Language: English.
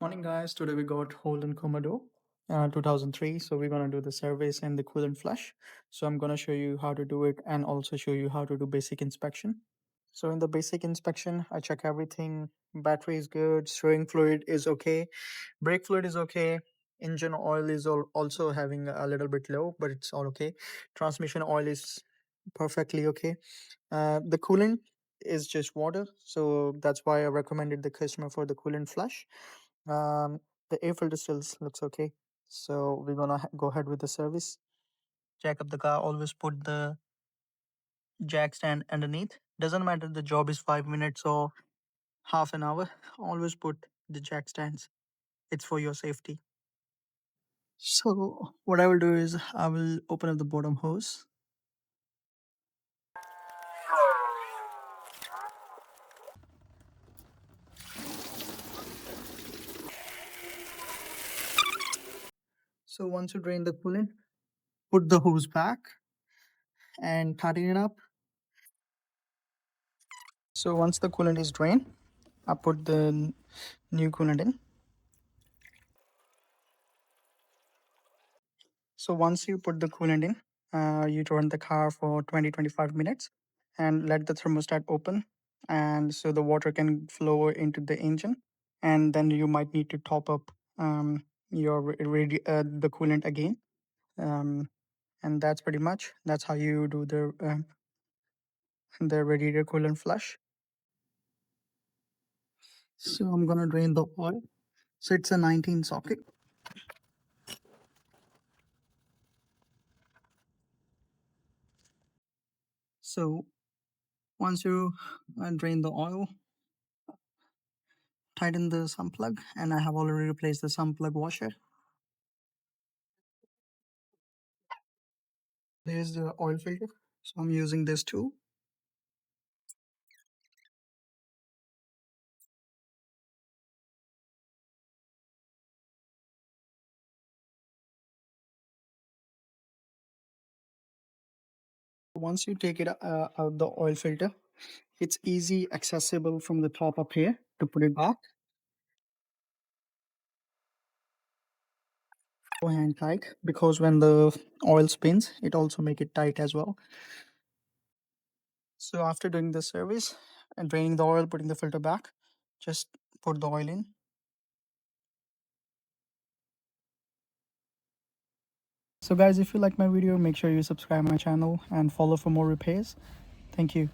Morning, guys. Today we got Holden Commodore 2003. So we're gonna do the service and the coolant flush. So I'm gonna show you how to do it and also show you how to do basic inspection. So in the basic inspection, I check everything. Battery is good. Steering fluid is okay. Brake fluid is okay. Engine oil is also having a little bit low, but it's all okay. Transmission oil is perfectly okay. The coolant is just water, so that's why I recommended the customer for the coolant flush. The air filter still looks okay, so we're gonna go ahead with the service. Jack up the car. Always put the jack stand underneath. Doesn't matter the job is 5 minutes or half an hour. Always put the jack stands. It's for your safety. So what I will do is I will open up the bottom hose. So once you drain the coolant, put the hose back and tighten it up. So once the coolant is drained, I put the new coolant in. So once you put the coolant in, you run the car for 20-25 minutes and let the thermostat open. And so the water can flow into the engine. And then you might need to top up the coolant again. Um, and that's pretty much, that's how you do the radiator coolant flush. So I'm going to drain the oil. So it's a 19 socket. So once you drain the oil, tighten the sump plug, and I have already replaced the sump plug washer. There's the oil filter, so I'm using this too. Once you take it out the oil filter, it's easy accessible from the top up here to put it back. Go hand tight because when the oil spins, it also make it tight as well. So after doing the service and draining the oil, putting the filter back, just put the oil in. So guys, if you like my video, make sure you subscribe my channel and follow for more repairs. Thank you.